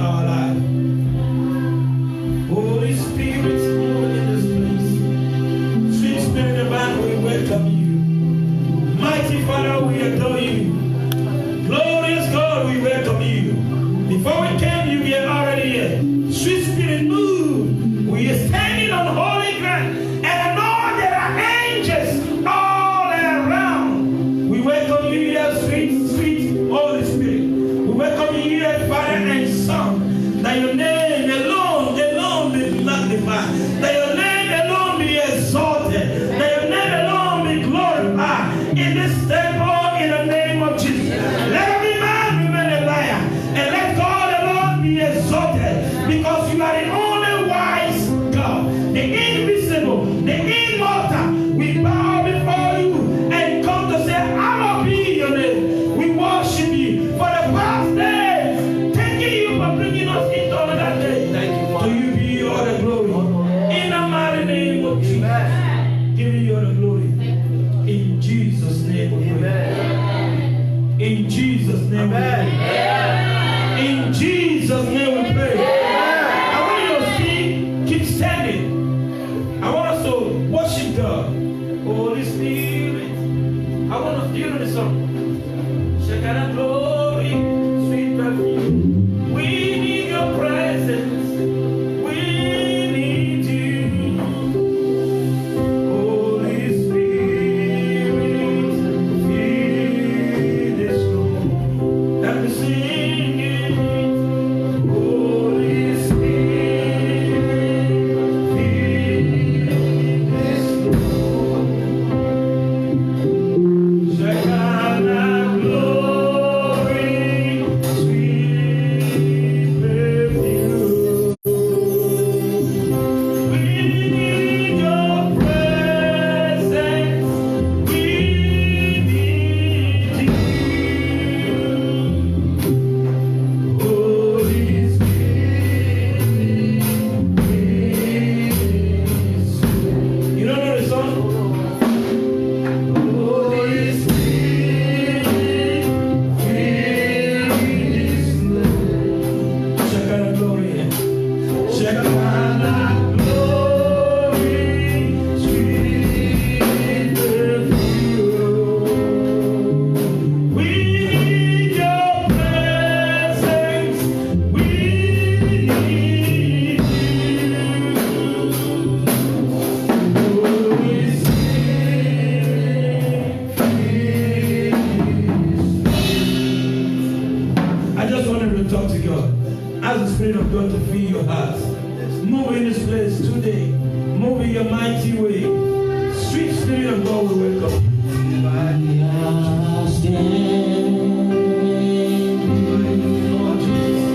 our life. Holy Spirit, move in this place. Sweet Spirit divine, we welcome you. Mighty Father, we adore you. Glorious God, we welcome you. Before we came, you were already here. Sweet Spirit, move. We are standing on holy ground, and I know there are angels all around. We welcome you here, sweet, sweet Holy Spirit. We welcome you here, Father and Son. That your name alone be magnified. That your name alone be exalted. That your name alone be glorified in this temple in the name of Jesus. Let every man remain a liar, and let God alone be exalted, because you are the only wise God, the invisible, the immortal. We bow before you and come to say, hallowed be your name. We worship you for the past day. Thanking you for bringing us into another day. Thank you, Father. To you be all the glory. In the mighty name of Jesus. Give you all the glory. In Jesus' name we pray. In Jesus' name we pray. In Jesus' name we pray. I want you to see, keep standing. I want us to worship God. Holy Spirit, I want to feel the song. Shekinah glory, sweet perfume. We need your presence. We need you. Holy Spirit, fill this room. Let me sing it. Holy Spirit, fill this room. Shekinah glory, sweet perfume. We need your presence. We need you. Holy Spirit, you don't know the song? Holy Spirit, fill this room. Shekinah glory. Shekinah glory, sweet perfume. We need your presence. We need you. Holy Spirit, I just wanted to talk to God. Ask the Spirit of God to fill your heart. Move in this place today. Move in your mighty way. Sweet Spirit of God, we welcome you. Lord Jesus.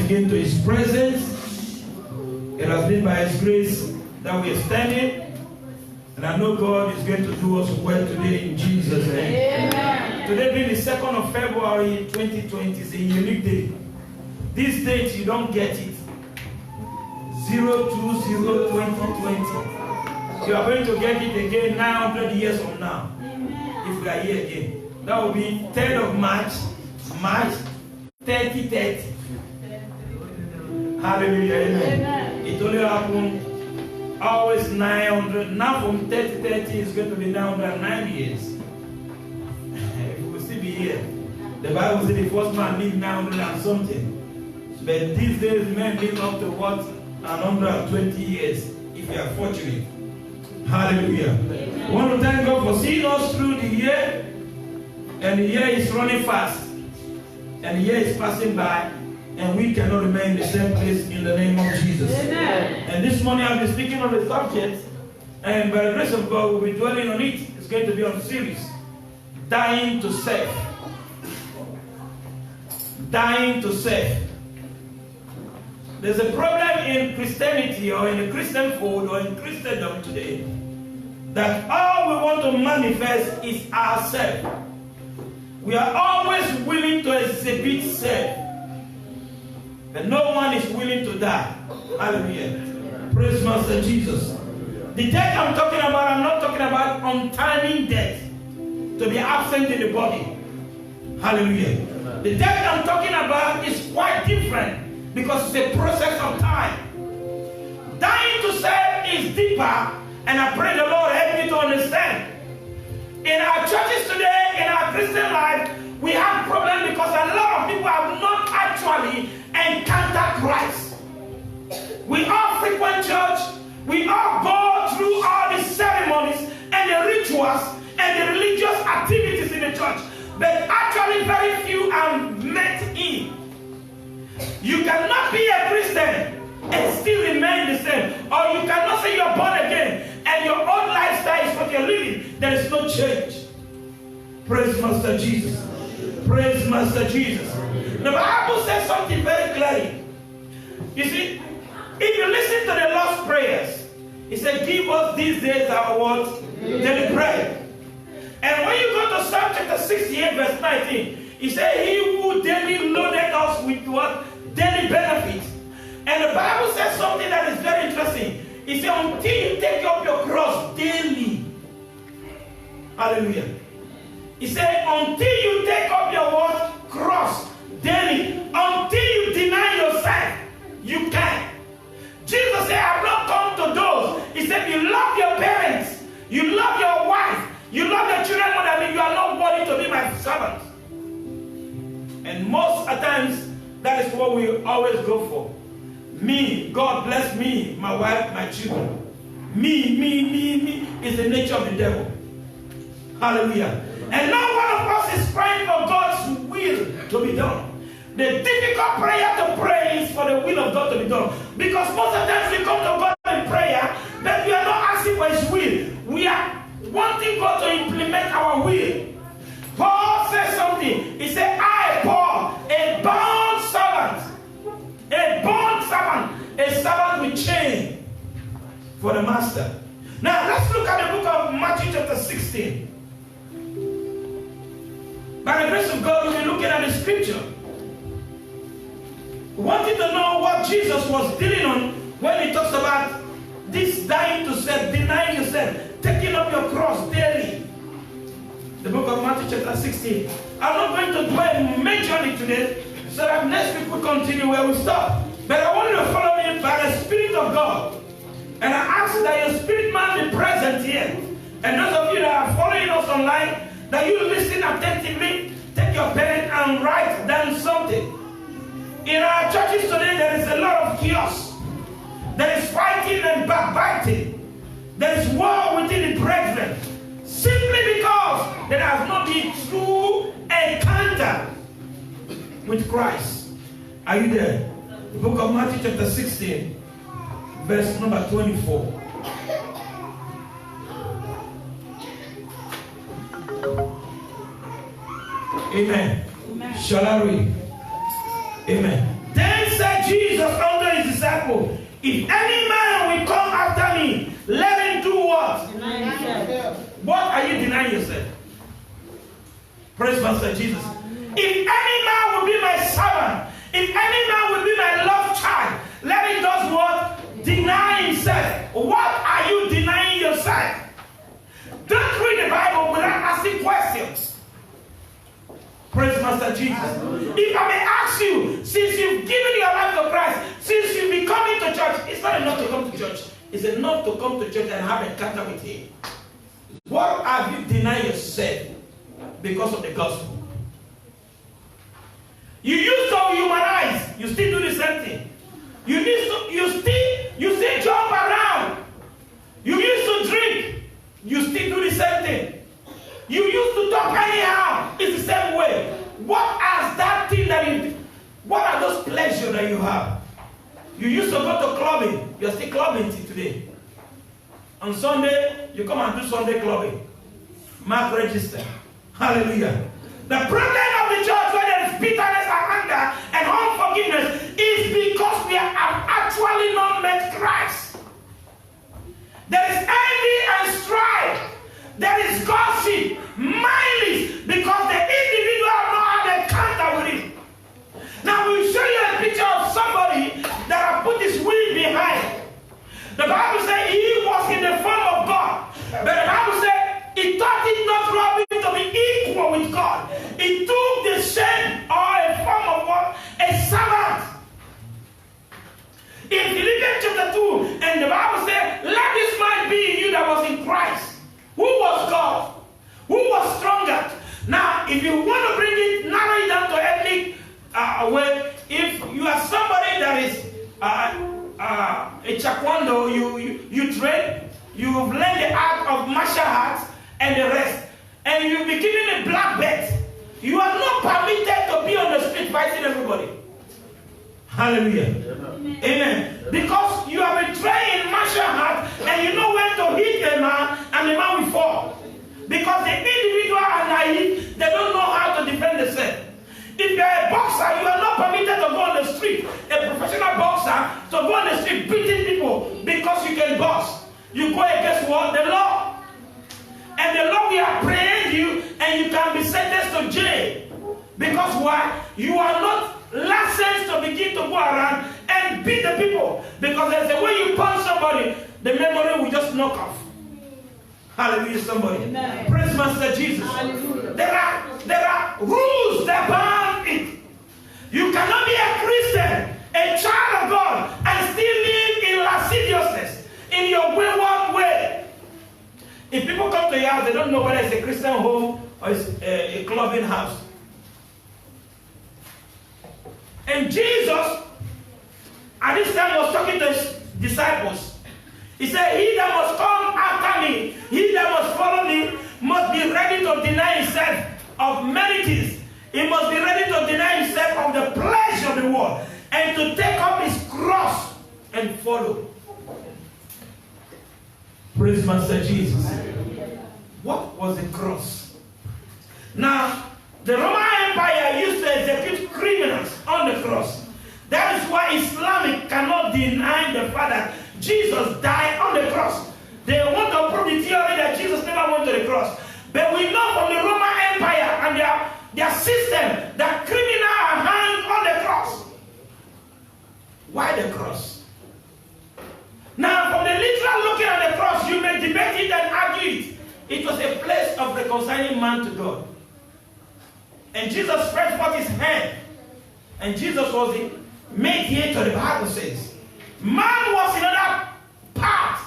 Again to his presence. It has been by his grace that we are standing, and I know God is going to do us well today in Jesus' name. Amen. Today being the 2nd of February 2020 is a unique day. This date you don't get it. 020-2020. You are going to get it again 900 years from now. If we are here again. That will be 3rd of March, March 30. Hallelujah, amen. It only happened always 900. Now from 30 it's going to be 909 years. We will still be here. The Bible says the first man lived 900 and something. But these days men live up to what? 120 years, if you are fortunate. Hallelujah. I want to thank God for seeing us through the year. And the year is running fast. And the year is passing by. And we cannot remain in the same place in the name of Jesus. Amen. And this morning I'll be speaking on the subject. And by the grace of God, we'll be dwelling on it. It's going to be on the series. Dying to self. Dying to self. There's a problem in Christianity or in the Christian fold or in Christendom today that all we want to manifest is ourselves. We are always willing to exhibit self. But no one is willing to die. Hallelujah. Praise Master Jesus. The death I'm talking about, I'm not talking about untiming death. To be absent in the body. Hallelujah. The death I'm talking about is quite different. Because it's a process of time. Dying to self is deeper, and I pray the Lord help me to understand. In our churches today, in our Christian life, we have problems because a lot of people have not actually encountered Christ. We all frequent church, we all go through all the ceremonies and the rituals and the religious activities in the church, but actually very few are met in. You cannot be a Christian and still remain the same. Or you cannot say you're born again and your own lifestyle is what you're living. There is no change. Praise Master Jesus. Praise Master Jesus. The Bible says something very clearly. You see, if you listen to the Lord's prayers, He said, give us these days our what? Daily bread. And when you go to Psalm chapter 68 verse 19, He said, He who daily loaded us with what? Daily benefits. And the Bible says something that is very interesting. He said, until you take up your cross daily. Hallelujah. He said, until you take up your what? Cross daily. Until you deny yourself, you can. Jesus said, I have not come to those. He said, you love your parents. You love your wife. You love your children more than me. You are not worthy to be my servant. And most of the times, that is what we always go for. Me, God bless me, my wife, my children. Me is the nature of the devil. Hallelujah. And not one of us is praying for God's will to be done. The difficult prayer to pray is for the will of God to be done. Because most of the times we come to God in prayer, but we are not asking for His will. We are wanting God to implement our will. Paul says something. He said, I, Paul, a bound servant, a servant with chain for the master. Now, let's look at the book of Matthew chapter 16. By the grace of God, we'll be looking at the scripture. We wanted to know what Jesus was dealing on when He talks about this dying to self, denying yourself, taking up your cross daily. The book of Matthew chapter 16. I'm not going to dwell majorly today, so that next week we'll continue where we stop. But I want you to follow me by the Spirit of God. And I ask that your spirit man be present here. And those of you that are following us online, that you listen attentively, take your pen and write down something. In our churches today, there is a lot of chaos. There is fighting and backbiting. There is war within the brethren. Simply because there has not been true encounter with Christ. Are you there? The book of Matthew chapter 16, verse number 24. Amen. Amen. Shall I read? Amen. Then said Jesus unto His disciples, if any man will come after me, let him do what? Deny himself. What are you denying yourself? Praise Master Jesus. If any man will be my servant, if any man will be my loved child, let him do what? Deny himself. What are you denying yourself? Don't read the Bible without asking questions. Praise Master Jesus. If I may ask you, since you've given your life to Christ, since you've been coming to church, it's not enough to come to church. It's enough to come to church and have an encounter with Him. What have you denied yourself because of the gospel? You used to humanize, you still do the same thing. You still jump around. You used to drink, you still do the same thing. You used to talk anyhow. It's the same way. What are that thing that you do? What are those pleasures that you have? You used to go to clubbing. You're still clubbing till today. On Sunday, you come and do Sunday clubbing. Mark register. Hallelujah. The problem of the church where there is bitterness and anger and unforgiveness is because we have actually not met Christ. There is envy and strife. There is gossip, malice, because the individual have not had an encounter with it. Now we'll show you a picture of somebody that have put his will behind. The Bible says he was in the form of God. But the Bible said he thought it not robbery to be equal with God. He took the shape or a form of what? A servant. In Philippians chapter 2, and the Bible said, let this mind be in you that was in Christ. Who was God? Who was stronger? Now, if you want to bring it, narrow it down to ethnic way, if you are somebody that is a taekwondo, you train, you've learned the art of martial arts and the rest, and you've been given a black belt, you are not permitted to be on the street fighting everybody. Hallelujah. Amen. Because you have been trained in martial arts and you know when to hit a man and the man will fall. Because the individual are naive, they don't know how to defend themselves. If you are a boxer, you are not permitted to go on the street, a professional boxer, to go on the street beating people because you can box. You go against what? The law. And the law will apprehend you and you can be sentenced to jail. Because why? You are not licensed to begin to go around and beat the people. Because there's a way you punch somebody, the memory will just knock off. Hallelujah, somebody. Amen. Praise Master Jesus. Hallelujah. There are rules that bound it. You cannot be a Christian, a child of God, and still live in lasciviousness, in your wayward way. If people come to your house, they don't know whether it's a Christian home or it's a clubbing house. And Jesus, at this time, was talking to his disciples. He said, he that must come after me, he that must follow me, must be ready to deny himself of many things. He must be ready to deny himself of the pleasure of the world and to take up his cross and follow. Praise Master Jesus. What was the cross? Now, the Roman Empire used to execute criminals on the cross. That is why Islamic cannot deny the fact that Jesus died on the cross. They want to prove the theory that Jesus never went to the cross. But we know from the Roman Empire and their system that criminals are hanged on the cross. Why the cross? Now, from the literal looking at the cross, you may debate it and argue it. It was a place of reconciling man to God. And Jesus stretched forth his hand. And Jesus was the mediator, the Bible says. Man was in another part.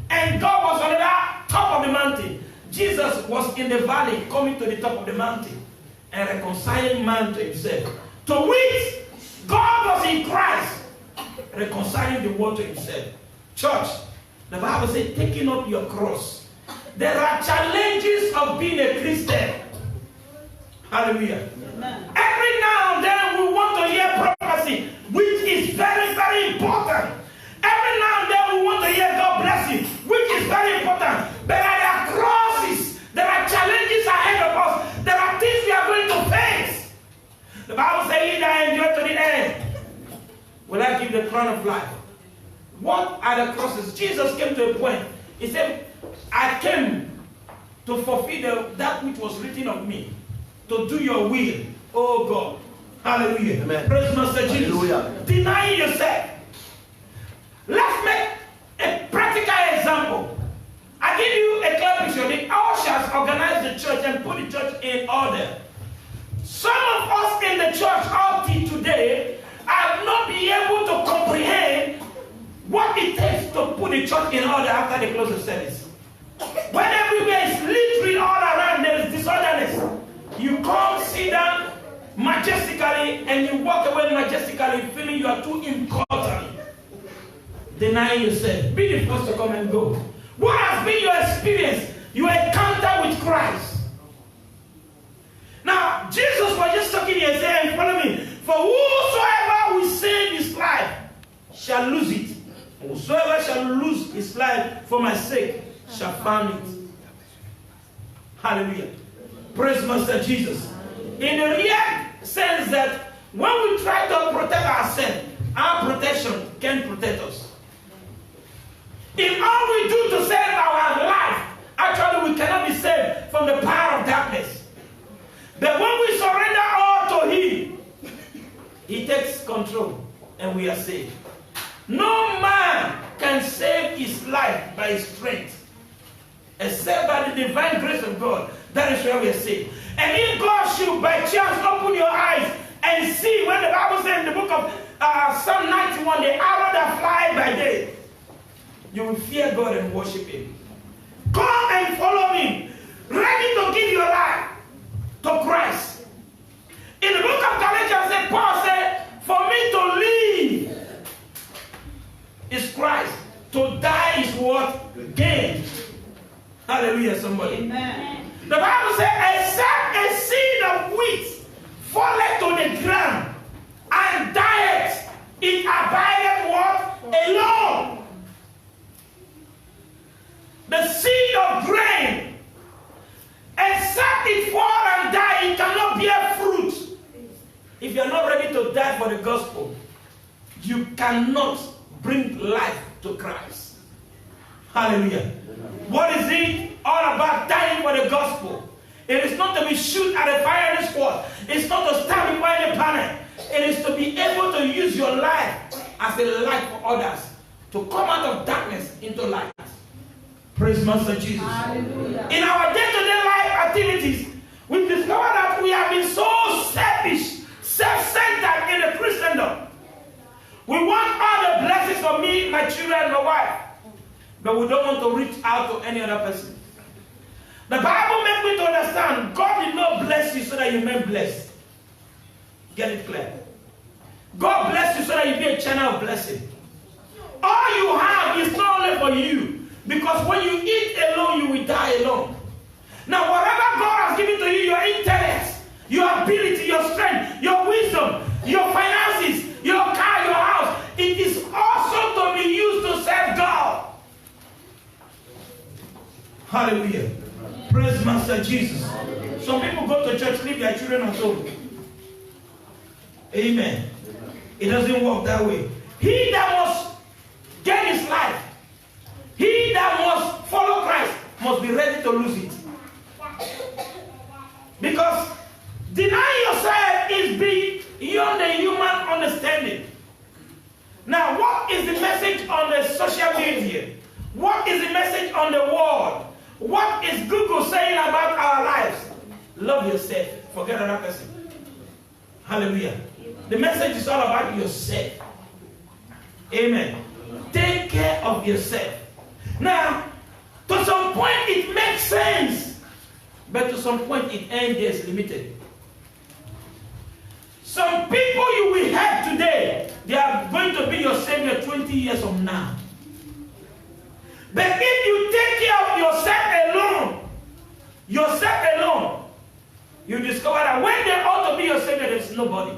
And God was on the top of the mountain. Jesus was in the valley, coming to the top of the mountain. And reconciling man to himself. To which God was in Christ. Reconciling the world to himself. Church, the Bible says, taking up your cross. There are challenges of being a Christian. Hallelujah. Amen. Every now and then we want to hear prophecy, which is very, very important. Every now and then we want to hear God bless you, which is very important. But there are crosses, there are challenges ahead of us, there are things we are going to face. The Bible says, he that endure to the end, will I give the crown of life. What are the crosses? Jesus came to a point. He said, I came to fulfill that which was written of me. To do your will, oh God. Hallelujah. Amen. Praise Master Jesus. Hallelujah. Denying yourself. Let's make a practical example. I give you a clear picture. The ushers organize the church and put the church in order. Some the church up till today have not been able to comprehend what it takes to put the church in order after they close the service. When everywhere is littering all around, there is disorderness. You come, sit down majestically, and you walk away majestically, feeling you are too important. Denying yourself. Be the first to come and go. What has been your experience? Your encounter with Christ. Now, Jesus was just talking here saying, follow me. For whosoever will save his life shall lose it. Whosoever shall lose his life for my sake shall find it. Hallelujah. Praise Master Jesus. In the real sense that when we try to protect ourselves, our protection can protect us. If all we do to save our life, actually we cannot be saved from the power of darkness. But when we surrender all to him, he takes control and we are saved. No man can save his life by his strength, except by the divine grace of God. That is where we are saved. And if God should by chance open your eyes and see, when the Bible says in the book of Psalm 91, the arrow that flies by day, you will fear God and worship him. Come and follow me, ready to give your life to Christ. In the book of Galatians, Paul said, for me to live is Christ, to die is what? Gain. Hallelujah, somebody. Amen. The Bible says, except a seed of wheat falleth to the ground and dieth, it abideth what? Alone. The seed of grain, except it fall and die, it cannot bear fruit. If you are not ready to die for the gospel, you cannot bring life to Christ. Hallelujah. What is it all about dying for the gospel? It is not to be shoot at a firing squad. It's not to stand before any panel. It is to be able to use your life as a light for others, to come out of darkness into light. Praise Master Jesus. Hallelujah. In our day-to-day life activities, we discover that we have been so selfish, self-centered in the Christendom. We want all the blessings of me, my children, my wife, but we don't want to reach out to any other person. The Bible makes me to understand God did not bless you so that you may bless. Get it clear. God bless you so that you be a channel of blessing. All you have is not only for you, because when you eat alone, you will die alone. Now, whatever God has given to you, your intellect, your ability, your strength, your wisdom, your finances, your car, your house, it is also to be used to serve God. Hallelujah. Praise Master Jesus. Some people go to church, leave their children at home. Amen. It doesn't work that way. He that must get his life, he that must follow Christ, must be ready to lose it. Because denying yourself is beyond the human understanding. Now, what is the message on the social media? What is the message on the world? What is Google saying about our lives? Love yourself. Forget another person. Hallelujah. The message is all about yourself. Amen. Take care of yourself. Now, to some point it makes sense, but to some point it ends limited. Some people you will have today, they are going to be your savior 20 years from now. But if you take care of yourself alone, you discover that when they ought to be your savior, there's nobody.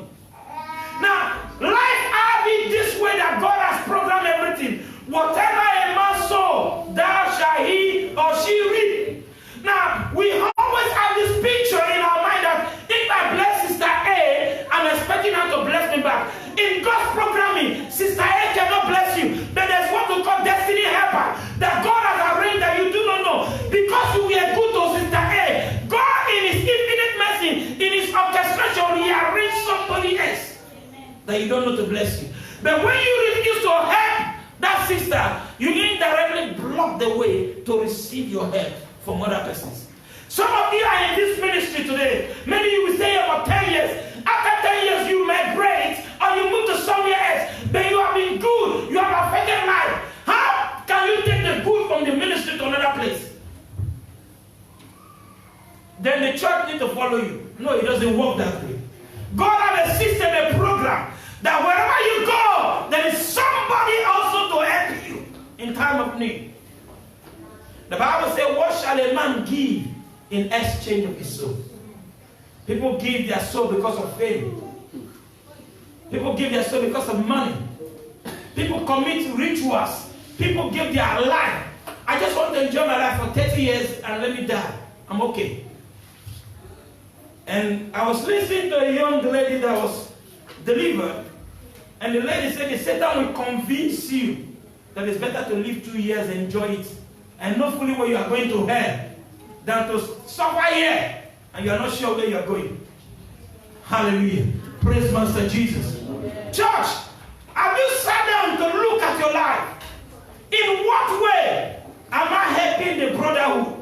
Now, life have it this way that God has programmed everything. Whatever a man sow, thou shall he or she reap. Now, we always have this picture in our mind that if I bless Sister A, I'm expecting her to bless me back. In God's programming, Sister A cannot bless you. But there's what we call destiny helper that God has arranged that you do not know. Because you were good to Sister A, God in his infinite mercy, in his orchestration, he arranged somebody else that you don't know to bless you. But when you refuse to help that sister, you indirectly block the way to receive your help from other persons. Some of you are in this ministry today. Maybe you will say about 10 years. After 10 years, No, it doesn't work that way. God has a system, a program, that wherever you go, there is somebody also to help you in time of need. The Bible says, what shall a man give in exchange of his soul? People give their soul because of fame. People give their soul because of money. People commit rituals. People give their life. I just want to enjoy my life for 30 years and let me die. I'm okay. And I was listening to a young lady that was delivered. And the lady said, Satan will convince you that it's better to live 2 years and enjoy it and know fully where you are going to hell than to suffer here and you are not sure where you are going. Hallelujah. Praise Master Jesus. Church, have you sat down to look at your life? In what way am I helping the brotherhood?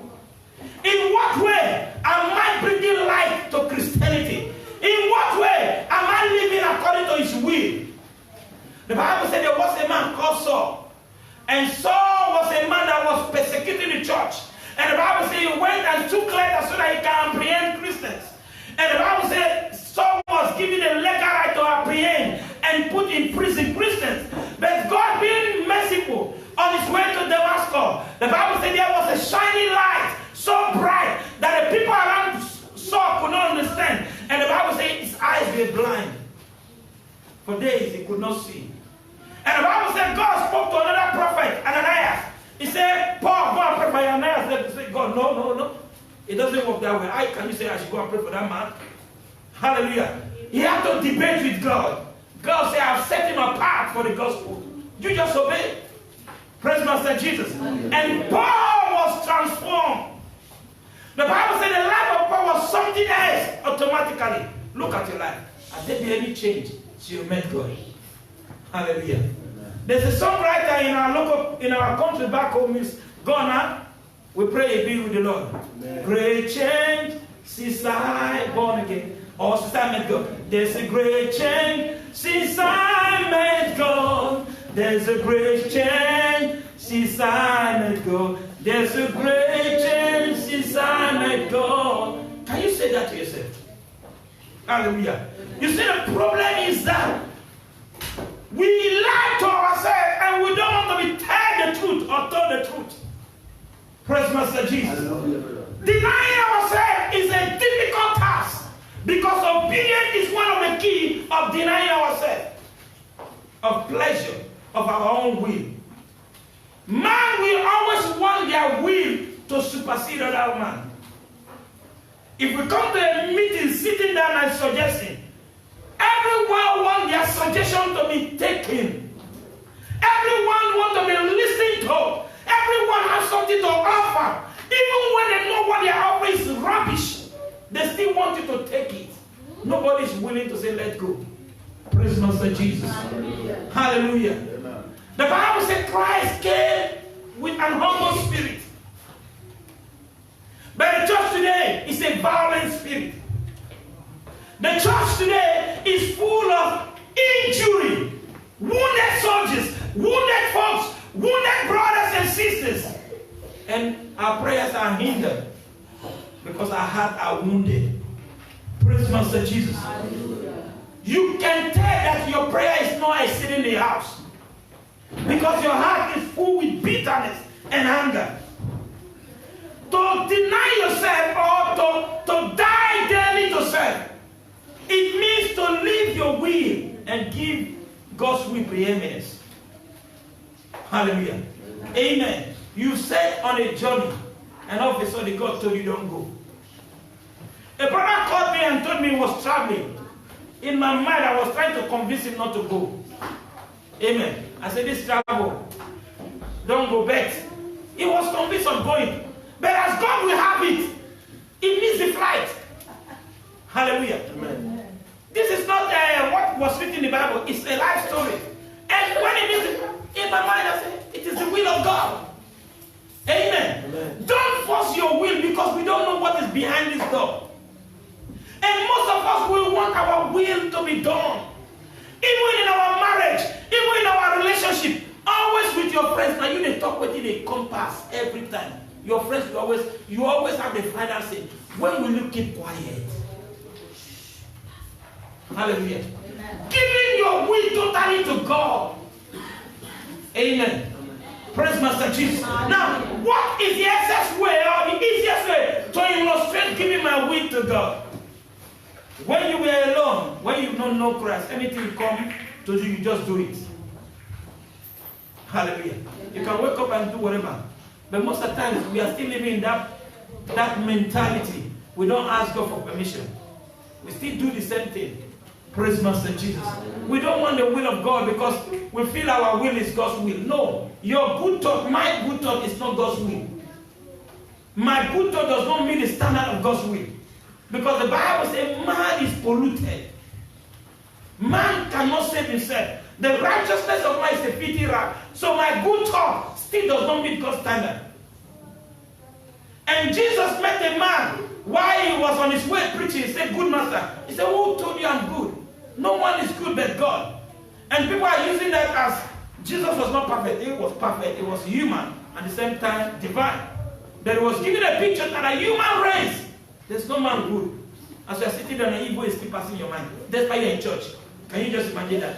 In what way am I bringing life to Christianity? In what way am I living according to his will? The Bible said there was a man called Saul. And Saul was a man that was persecuting the church. And the Bible said he went and took letters so that he can apprehend Christians. And the Bible said Saul was given a legal right to apprehend and put in prison Christians. But God being merciful on his way to Damascus, the Bible said there was a shining light so bright that the people around Saul could not understand. And the Bible said his eyes were blind. For days he could not see. And the Bible said God spoke to another prophet, Ananias. He said, Paul, go and pray for Ananias. They said, God, no. It doesn't work that way. How can you say I should go and pray for that man? Hallelujah. He had to debate with God. God said, I've set him apart for the gospel. You just obey. Praise Master Jesus. And Paul was transformed. The Bible said the life of Paul was something else automatically. Look at your life. Has there been any change since you met God? Hallelujah. Amen. There's a songwriter in our country back home is Ghana. We pray he be with the Lord. Amen. Great change since I born again. Or since I met God. There's a great change since I met God. There's a great change since I met God. There's a great change since I met God. Can you say that to yourself? Hallelujah. You see, the problem is that we lie to ourselves and we don't want to be tell the truth or told the truth. Praise Master Jesus. Denying ourselves is a difficult task because obedience is one of the keys of denying ourselves of pleasure of our own will. Man will always want their will to supersede other man. If we come to a meeting sitting down and suggesting, everyone wants their suggestion to be taken. Everyone wants to be listened to. Everyone has something to offer. Even when they know what their offer is rubbish, they still want you to take it. Nobody is willing to say, let go. Praise Master Jesus. Hallelujah. Hallelujah. Amen. The Bible said Christ came with an humble spirit. But the church today is a violent spirit. The church today is full of injury, wounded soldiers, wounded folks, wounded brothers and sisters. And our prayers are hindered because our hearts are wounded. Praise Master Jesus. Hallelujah. You can tell that your prayer is not sitting in the house because your heart is full with bitterness and anger. To deny yourself or to die daily to self, it means to leave your will and give God's will preeminence. Hallelujah. Amen. You set on a journey and all of a sudden God told you don't go. A brother called me and told me he was traveling. In my mind, I was trying to convince him not to go. Amen. I said, this travel, don't go back. He was convinced of going. But as God will have it, he missed the flight. Hallelujah. Amen. This is not what was written in the Bible. It's a life story. And when he missed it, in my mind, I said, it is the will of God. Amen. Amen. Don't force your will because we don't know what is behind this door. And most of us will want our will to be done. Even in our marriage, even in our relationship, always with your friends. Now you talk with it a compass every time. Your friends will always have the final say. When will you keep quiet? Hallelujah. Amen. Giving your will totally to God. Amen. Praise Master Jesus. Now, what is the excess way or the easiest way to illustrate giving my will to God? When you were alone, when you don't know Christ, anything will come to you, you just do it. Hallelujah. You can wake up and do whatever. But most of the times, we are still living in that mentality. We don't ask God for permission. We still do the same thing. Praise Master Jesus. We don't want the will of God because we feel our will is God's will. No. Your good thought, my good thought is not God's will. My good thought does not meet the standard of God's will. Because the Bible says man is polluted. Man cannot save himself. The righteousness of man is a filthy rag. So my good thought still does not meet God's standard. And Jesus met a man while he was on his way preaching. He said, good master. He said, who told you I'm good? No one is good but God. And people are using that as Jesus was not perfect. He was perfect. He was human. At the same time, divine. But he was giving a picture that a human race, there's no man good. As you are sitting on an evil is still passing your mind. That's why you're in church. Can you just imagine that?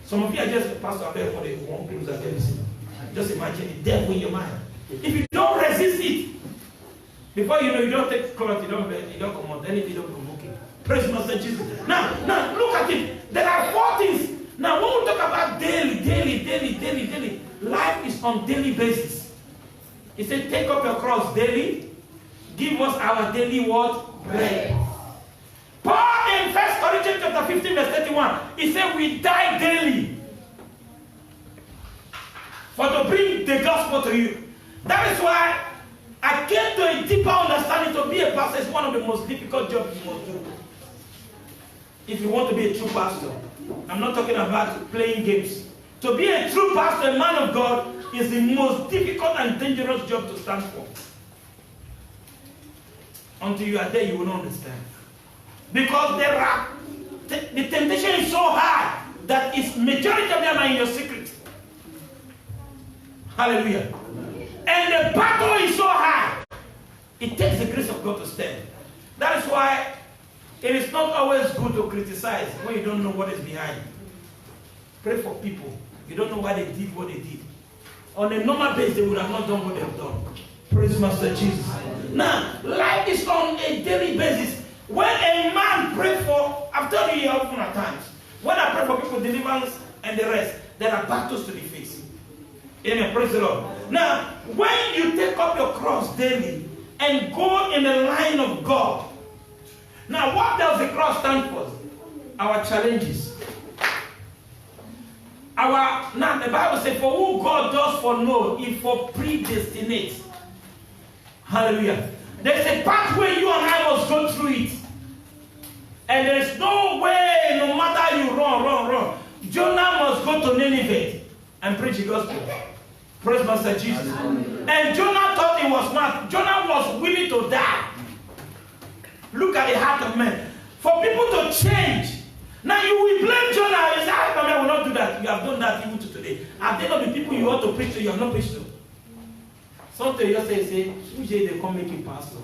Some of you are just pastor up there for the one close that everything. Just imagine the devil in your mind. If you don't resist it, before you know, you don't take cloth, you don't come out, anything, you don't provoke it. Praise Master Jesus. Now, look at it. There are 4 things. Now, when we talk about daily, life is on daily basis. He said, take up your cross daily. Give us our daily what? Bread. Paul in 1 Corinthians chapter 15 verse 31, he said, we die daily for to bring the gospel to you. That is why I came to a deeper understanding. To be a pastor is one of the most difficult jobs you must do. If you want to be a true pastor, I'm not talking about playing games. To be a true pastor, a man of God, is the most difficult and dangerous job to stand for. Until you are there, you will not understand. Because the temptation is so high that it's majority of them are in your secret. Hallelujah. And the battle is so high. It takes the grace of God to stand. That is why it is not always good to criticize when you don't know what is behind. Pray for people. You don't know why they did what they did. On a normal basis, they would have not done what they have done. Praise Master Jesus. Now, life is on a daily basis. When a man prays for, I've told you often at times, when I pray for people, deliverance and the rest, there are battles to be faced. Amen. Praise the Lord. Now, when you take up your cross daily and go in the line of God, now what does the cross stand for? Our challenges. Now the Bible says, for who God does foreknow, He for predestinate. Hallelujah. There's a pathway you and I must go through it. And there's no way, no matter how you run. Jonah must go to Nineveh and preach the gospel. Praise Master Jesus. And Jonah thought he was smart. Jonah was willing to die. Look at the heart of man. For people to change. Now you will blame Jonah. You say, I will not do that. You have done that even to today. Have they not the people you ought to preach to, you have not preached to? Sometimes you just say, which day they come make you pastor?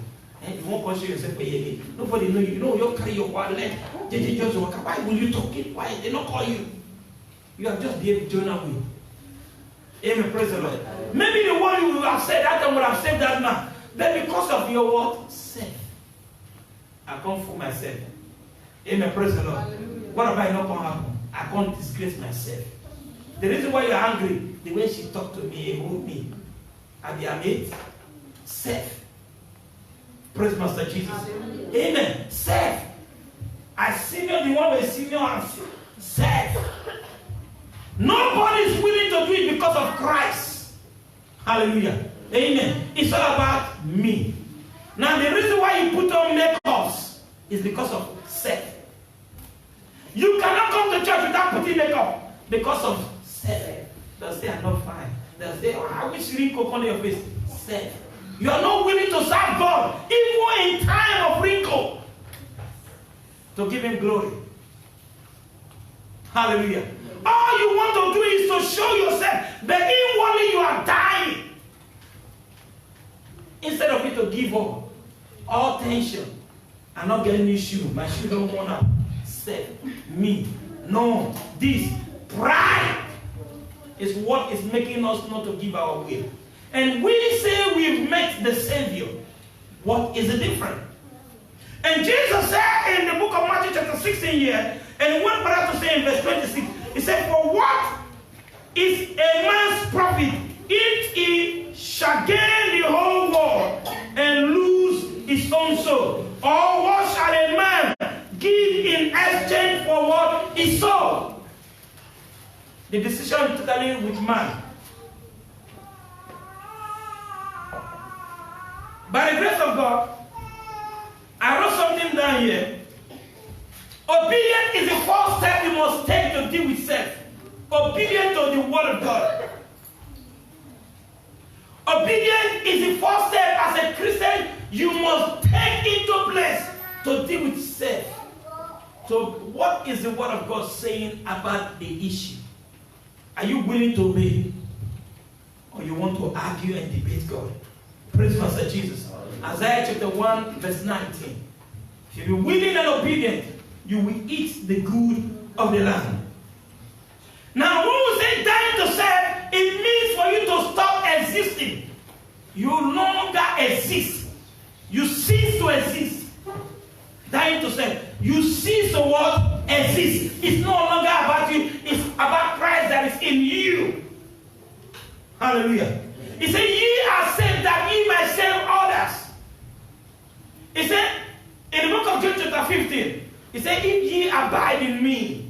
And you won't question yourself again. Nobody know you. You know, you carry your wallet. Why will you talk it? Why? They not call you. You have just behaved Jonah with. Amen. Praise the Lord. Maybe the one you have said that time would have said that now. But because of your what? Self. I can't fool myself. Amen. Praise the Lord. What have I not going to happen? I can't disgrace myself. The reason why you're angry, the way she talked to me, hold me. And they are made self. Praise Master Jesus. Amen. Self. I senior the one with senior and self. Nobody is willing to do it because of Christ. Hallelujah. Amen. It's all about me. Now the reason why you put on makeups is because of self. You cannot come to church without putting makeup because of self. They'll say I'm not fine. They'll say, oh, I wish wrinkle on your face. Self. You are not willing to serve God, even in time of wrinkle, to give Him glory. Hallelujah. All you want to do is to show yourself that inwardly you are dying. Instead of you to give up all tension. I'm not getting new shoe. My shoe don't want up. self, me. No, this pride is what is making us not to give our will. And we say we've met the Savior. What is the difference? And Jesus said in the book of Matthew chapter 16 here, and he went further to say in verse 26, he said, for what is a man's profit if he shall gain the whole world and lose his own soul? Or what shall a man give in exchange for what he sold? The decision is totally with man. By the grace of God, I wrote something down here. Obedience is the first step you must take to deal with self. Obedience to the word of God. Obedience is the first step as a Christian you must take into place to deal with self. So what is the word of God saying about the issue? Are you willing to obey? Or you want to argue and debate God? Praise Master Jesus. Isaiah chapter 1 verse 19. If you be willing and obedient, you will eat the good of the land. Now, when we say dying to self, it means for you to stop existing. You no longer exist. You cease to exist. Dying to self. You cease to what? Exist. It's no longer about you. It's about Christ that is in you. Hallelujah. He said, ye are saved that ye might save others. He said, in the book of John chapter 15, he said, if ye abide in me,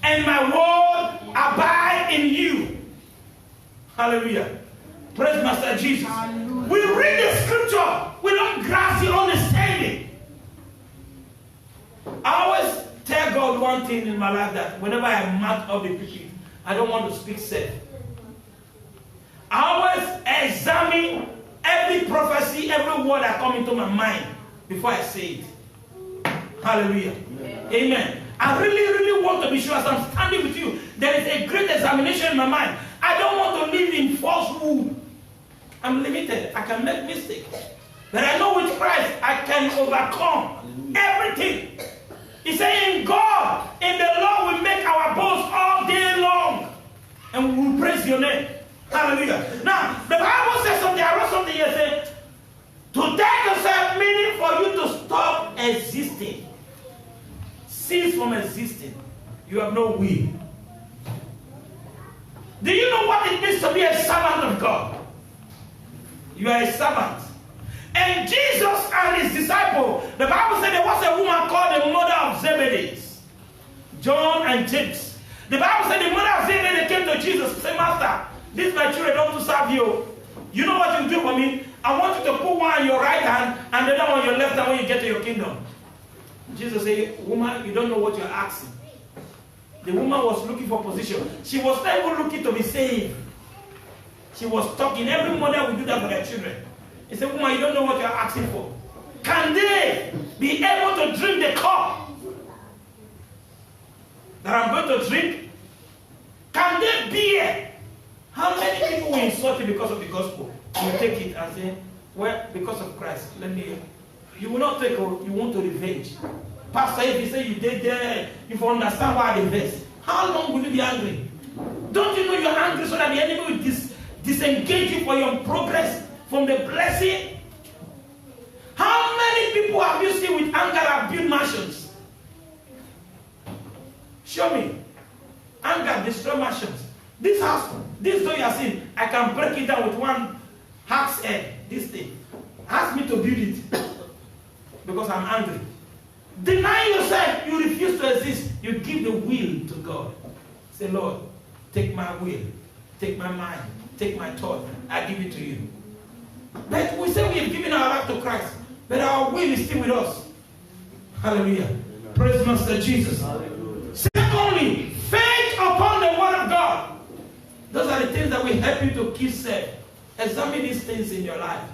and my word abide in you. Hallelujah. Praise Master Jesus. Hallelujah. We read the scripture, we don't grasp the understanding. I always tell God one thing in my life, that whenever I mark up the pulpit, I don't want to speak self. I always examine every prophecy, every word that comes into my mind before I say it. Hallelujah. Amen. I really want to be sure as I'm standing with you, there is a great examination in my mind. I don't want to live in falsehood. I'm limited. I can make mistakes. But I know with Christ, I can overcome everything. He said, in God, in the Lord, we make our boast all day long. And we will praise your name. Hallelujah. Now, the Bible says something. I wrote something here saying, to die to self, meaning for you to stop existing. Cease from existing. You have no will. Do you know what it means to be a servant of God? You are a servant. And Jesus and his disciple, the Bible said there was a woman called the mother of Zebedee, John and James. The Bible said the mother of Zebedee came to Jesus and said, Master, these my children don't to serve you. You know what you do for me? I want you to put one on your right hand and the other on your left hand when you get to your kingdom. Jesus said, woman, you don't know what you're asking. The woman was looking for position. She was not even looking to be saved. She was talking. Every mother will do that for their children. He said, woman, you don't know what you're asking for. Can they be able to drink the cup that I'm going to drink? Can they bear? How many people will insult you because of the gospel? You take it and say, well, because of Christ, let me. You will not take it, you want to revenge. Pastor, if you say you did there, if you understand why they vex, how long will you be angry? Don't you know you're angry so that the enemy will disengage you for your progress from the blessing? How many people have you seen with anger have built mansions? Show me. Anger destroy mansions. This house, this door you are seeing, I can break it down with one hack's head. This thing. Ask me to build it. Because I'm angry. Deny yourself, you refuse to exist. You give the will to God. Say, Lord, take my will, take my mind, take my thought. I give it to you. But we say we have given our life to Christ, but our will is still with us. Hallelujah. Praise Master Jesus. Hallelujah. Secondly, faith upon the word of God. Those are the things that will help you to keep self. Examine these things in your life.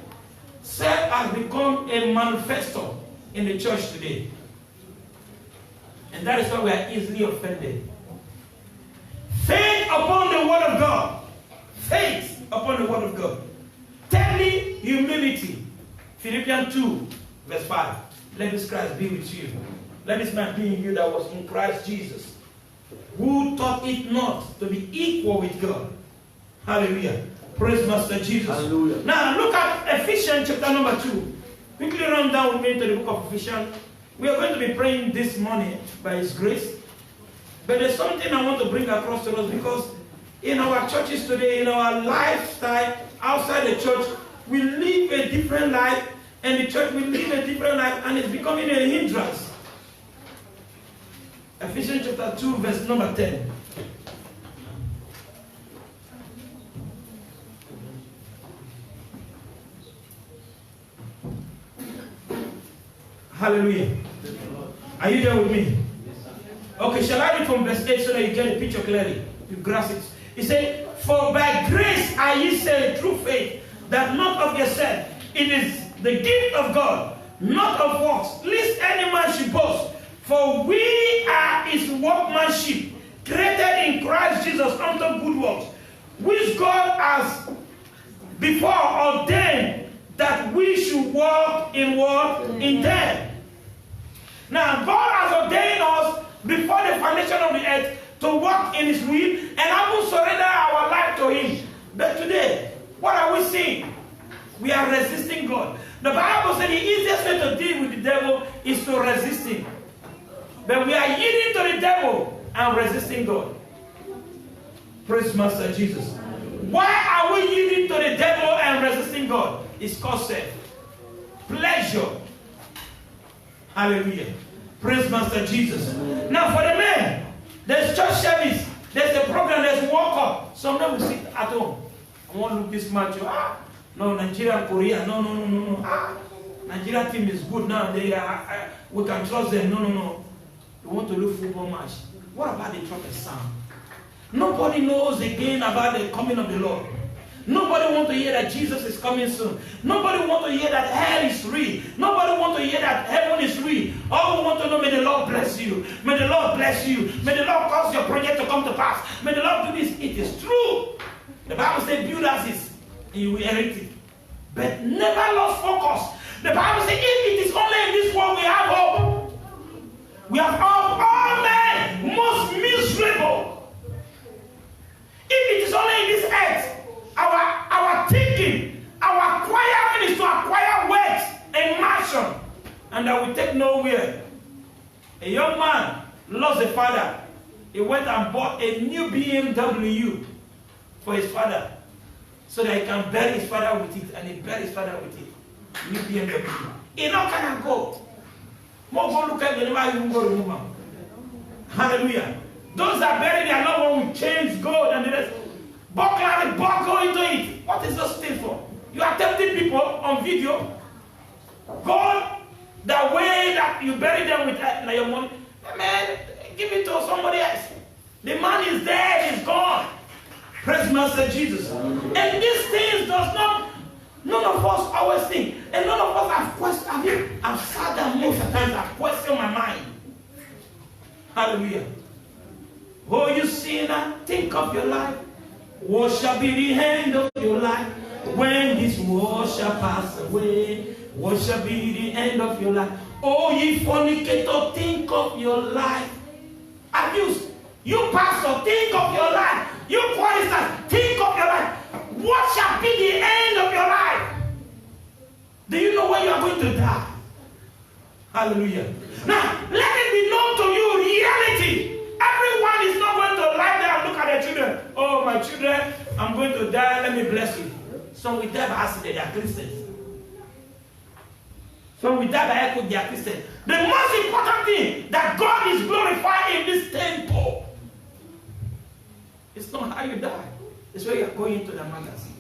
Self has become a manifesto in the church today. And that is why we are easily offended. Faith upon the word of God. Faith upon the word of God. Thirdly, humility. Philippians 2, verse 5. Let this Christ be with you. let this mind be in you that was in Christ Jesus, who thought it not to be equal with God. Hallelujah. Praise Master Jesus. Hallelujah. Now look at Ephesians chapter number 2. Quickly run down with me to the book of Ephesians. We are going to be praying this morning by His grace. But there's something I want to bring across to us, because in our churches today, in our lifestyle outside the church, we live a different life, and the church will live a different life, and it's becoming a hindrance. Ephesians chapter 2, verse number 10. Hallelujah. Are you there with me? Okay, shall I read from verse 8 so that you get the picture clearly? You grasp it. He said, for by grace are ye saved through faith, that not of yourself. It is the gift of God, not of works, lest any man should boast. For we are His workmanship, created in Christ Jesus unto good works, which God has before ordained that we should walk in what? In them. Now, God has ordained us before the foundation of the earth to walk in His will, and I will surrender our life to Him. But today, what are we seeing? We are resisting God. The Bible says the easiest way to deal with the devil is to resist him. But we are yielding to the devil and resisting God. Praise Master Jesus. Why are we yielding to the devil and resisting God? It's called self. Pleasure. Hallelujah. Praise Master Jesus. Now for the men, there's church service, there's a program, there's walk up. Some of them will sit at home. I want to look this match. No, Nigeria and Korea. No. Nigeria team is good now. We can trust them. No. You want to look football match. What about the trumpet sound? Nobody knows again about the coming of the Lord. Nobody wants to hear that Jesus is coming soon. Nobody wants to hear that hell is real. Nobody wants to hear that heaven is real. All we want to know, may the Lord bless you. May the Lord bless you. May the Lord cause your project to come to pass. May the Lord do this. It is true. The Bible says, build as is, and you will inherit it. But never lose focus. The Bible says, if it is only in this world we have hope. We have hope. All men most miserable. If it is only in this earth, our thinking, our acquiring is to acquire wealth and mansion, and that will take nowhere. A young man lost a father. He went and bought a new BMW for his father, so that he can bury his father with it, and he buried his father with it. New BMW. He not can go. More go look at the never even go remove him. Hallelujah. Those that bury their loved one with chains, gold, and the rest. Buckle into it. What is those things for? You are tempting people on video. God, the way that you bury them with your money, man, give it to somebody else. The man is dead, he's gone. Praise Master Jesus. And these things does not, none of us always think, and none of us have questioned. I've sat down most of the times, I've questioned my mind. Hallelujah. Oh, you sinner, think of your life. What shall be the end of your life when this world shall pass away? What shall be the end of your life? Oh, ye fornicator, think of your life. Abuse. You pastor, think of your life. You chorister, think of your life. What shall be the end of your life? Do you know when you are going to die? Hallelujah. Now, let it be known to you reality. Everyone is not going to lie there and look at their children. Oh, my children, I'm going to die. Let me bless you. Some will die by accident. They are Christians. Some will die by accident. They are Christians. The most important thing that God is glorified in this temple. It's not how you die. It's where you are going into the magazine.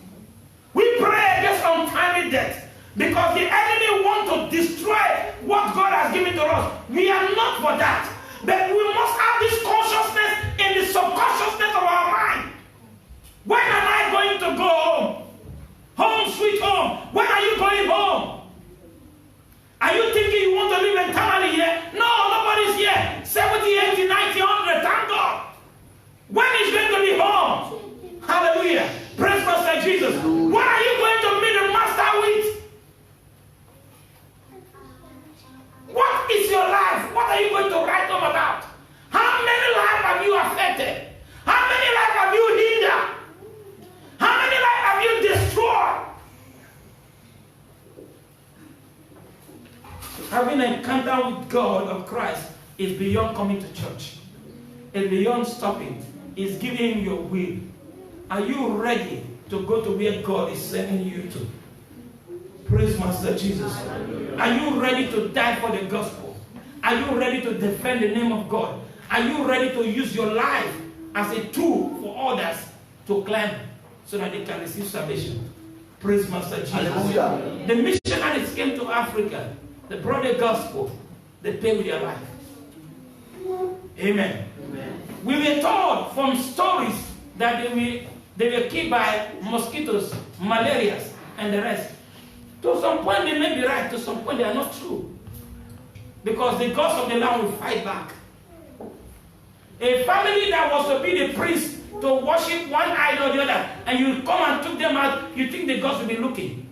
We pray against untimely death because the enemy wants to destroy what God has given to us. We are not for that. But we must have this consciousness in the subconsciousness of our mind. When am I going to go home? Home, sweet home. When are you going home? Are you thinking you want to live eternally here? No, nobody's here. 70, 80, 90, 100. Thank God. When is going to be home? Hallelujah. Praise Master Jesus. When are you going to meet the Master with? What is your life? What are you going down with God of Christ is beyond coming to church. It's beyond stopping. It's giving you your will. Are you ready to go to where God is sending you to? Praise Master Jesus. Are you ready to die for the gospel? Are you ready to defend the name of God? Are you ready to use your life as a tool for others to climb so that they can receive salvation? Praise Master Jesus. Hallelujah. The missionaries came to Africa. They brought the gospel. They paid with their life. Amen. Amen. We were told from stories that they were killed by mosquitoes, malaria, and the rest. To some point they may be right, to some point they are not true. Because the gods of the land will fight back. A family that was to be the priest to worship one idol or the other, and you come and took them out, you think the gods will be looking.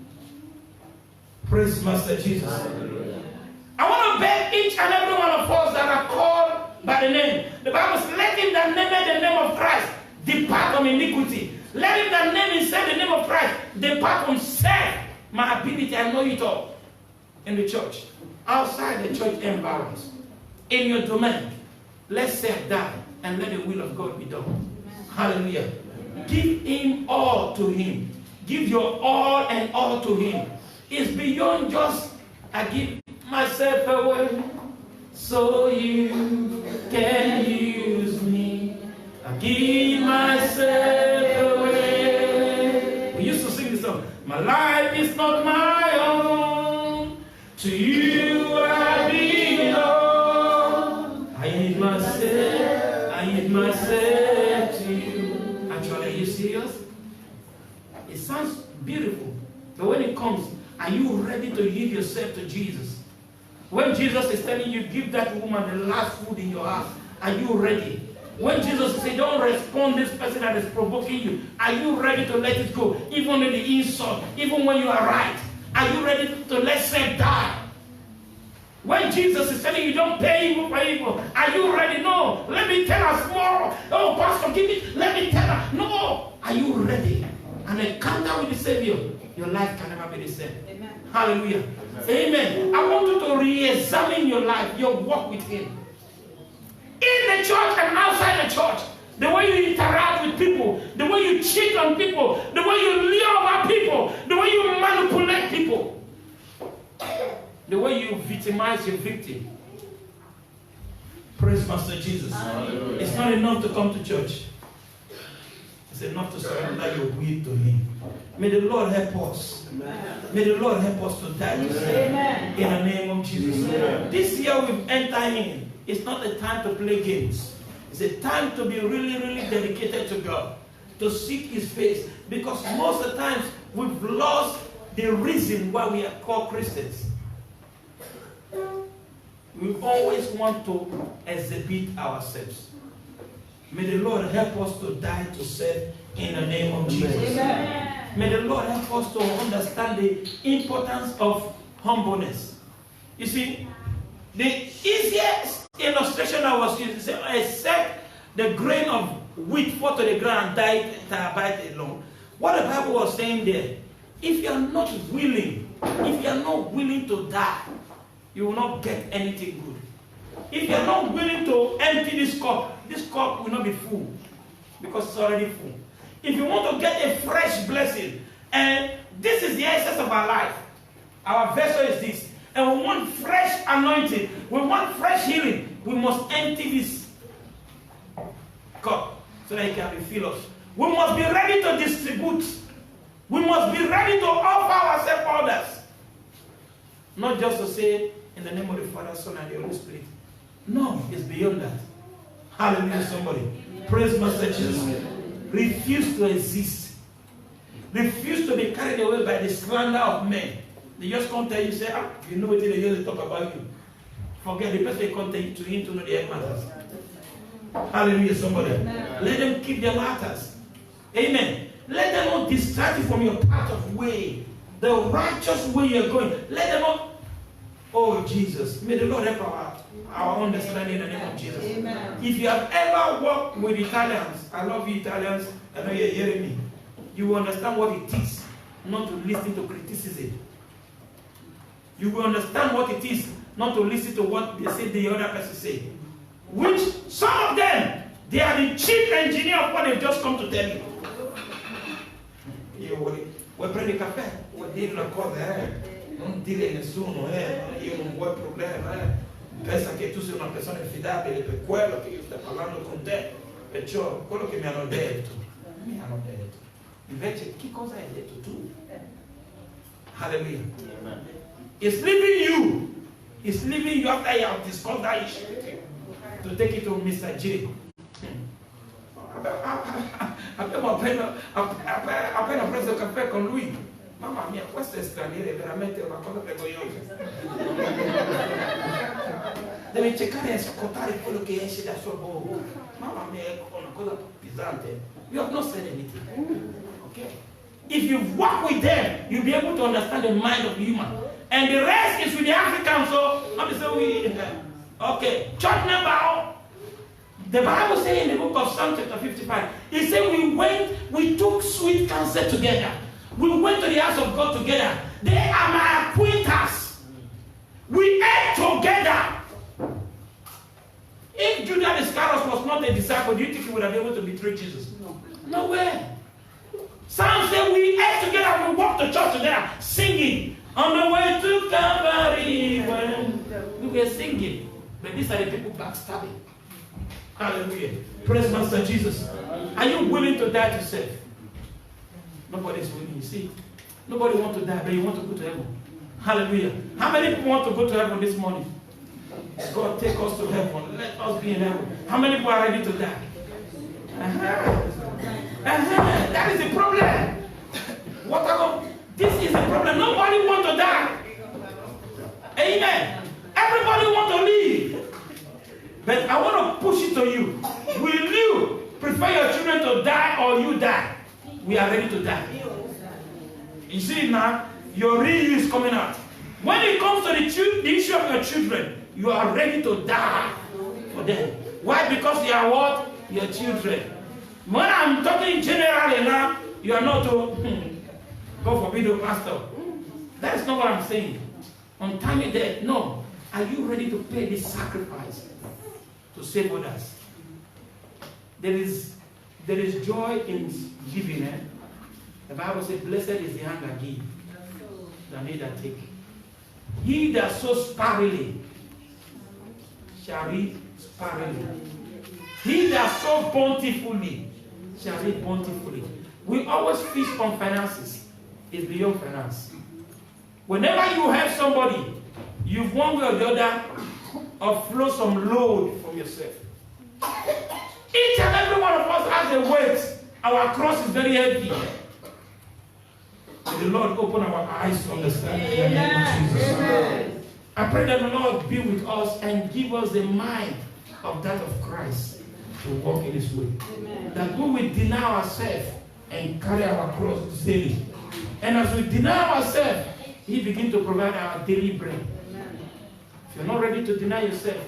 Praise Master Jesus. Hallelujah. I want to beg each and every one of us that are called by the name. The Bible says, let him that nameth the name of Christ depart from iniquity. Let him that name himself the name of Christ depart from self. My ability, I know it all. In the church, outside the church environs, in your domain, let self die and let the will of God be done. Hallelujah. Give him all to him. Give your all and all to him. It's beyond just, I give myself away so you can use me. I give myself away. We used to sing this song. My life is not my own. To you I belong. I give myself to you. Actually, are you serious? It sounds beautiful. But when it comes, are you ready to give yourself to Jesus? When Jesus is telling you, give that woman the last food in your house, are you ready? When Jesus says, don't respond this person that is provoking you, are you ready to let it go? Even in the insult, even when you are right, are you ready to let self die? When Jesus is telling you, don't pay evil for evil, are you ready? No, let me tell us more. Oh, Pastor, give me, let me tell her. No, are you ready? An encounter with the Savior, your life can never be the same. Amen. Hallelujah. Amen. I want you to re-examine your life, your walk with Him. In the church and outside the church, the way you interact with people, the way you cheat on people, the way you lure over people, the way you manipulate people, the way you victimize your victim. Praise Master Jesus. Hallelujah. It's not enough to come to church. It's enough to surrender your will to Him. May the Lord help us. Amen. May the Lord help us to die to sin. In the name of Jesus. Amen. This year we've entered in. It's not a time to play games. It's a time to be really, really dedicated to God. To seek His face. Because most of the times we've lost the reason why we are called Christians. We always want to exhibit ourselves. May the Lord help us to die to self in the name of Jesus. Amen. May the Lord help us to understand the importance of humbleness. You see, the easiest illustration I was using is, except the grain of wheat fall to the ground and die abide alone. What the Bible was saying there, if you are not willing to die, you will not get anything good. If you are not willing to empty this cup will not be full because it's already full. If you want to get a fresh blessing, and this is the essence of our life, our vessel is this, and we want fresh anointing, we want fresh healing, we must empty this cup so that it can refill us. We must be ready to distribute. We must be ready to offer ourselves to others. Not just to say, in the name of the Father, Son, and the Holy Spirit. No, it's beyond that. Hallelujah, somebody. Praise Master Jesus. Refuse to exist. Refuse to be carried away by the slander of men. They just come tell you, say, you know what they usually talk about you. Forget the person they come to him to know their matters. Hallelujah, somebody. Let them keep their matters. Amen. Let them not distract you from your path of way. The righteous way you're going. Let them not. Oh, Jesus. May the Lord help our understanding in the name of Jesus. Amen. If you have ever worked with Italians, I love you Italians, I know you're hearing me. You will understand what it is not to listen to criticism. You will understand what it is not to listen to what they say the other person say. Which some of them, they are the chief engineer of what they've just come to tell you. Vuoi prendere caffè? Vuoi dire una cosa, non dire a nessuno, io non vuoi problema, pensa che tu sei una persona affidabile per quello che io sto parlando con te, perciò quello che mi hanno detto. Invece che cosa hai detto tu? Hallelujah. It's leaving you. It's leaving you after you have discussed that issue to take it to Mr. J. Abbiamo appena preso caffè con lui. Mamma mia, questo è straniero, è veramente una cosa vergognosa. Deve cercare di ascoltare quello che esce dalla sua bocca. Mamma mia, è una cosa pesante. You have not said anything. Okay? If you walk with them, you'll be able to understand the mind of the human. And the rest is with the Africans. So, let me say okay, church number. The Bible says in the book of Psalm chapter 55, it said we took sweet counsel together. We went to the house of God together. They are my acquaintance. We ate together. If Judas Iscariot was not a disciple, do you think he would have been able to betray Jesus? No way. Some say we ate together, we walked to church together, singing. On the way to Calvary, when we were singing. But these are the people backstabbing. Hallelujah. Praise Master Jesus. Are you willing to die to self? Nobody's willing, you see. Nobody wants to die, but you want to go to heaven. Hallelujah. How many people want to go to heaven this morning? God, take us to heaven. Let us be in heaven. How many people are ready to die? That is the problem. This is the problem. Nobody wants to die. Amen. Everybody wants to live. But I want to push it to you. Will you prefer your children to die or you die? We are ready to die. You see now, your real you is coming out. When it comes to the issue of your children, you are ready to die for them. Why? Because you are what? Your children. When I'm talking generally now, you are not to, God forbid, the pastor. That's not what I'm saying. Untimely death. No. Are you ready to pay this sacrifice to save others? There is joy in giving. The Bible says, blessed is the hand that gives, than he that take. He that sows sparingly shall reap sparingly. He that sows bountifully shall reap bountifully. We always feast on finances. It's beyond finance. Whenever you help somebody, you've one way or the other offload some load from yourself. Each and every one of us has a weight. Our cross is very heavy. May the Lord open our eyes to understand in the name of Jesus. Amen. I pray that the Lord be with us and give us the mind of that of Christ to walk in His way. Amen. That we will deny ourselves and carry our cross daily. And as we deny ourselves, He begins to provide our daily bread. Amen. If you're not ready to deny yourself,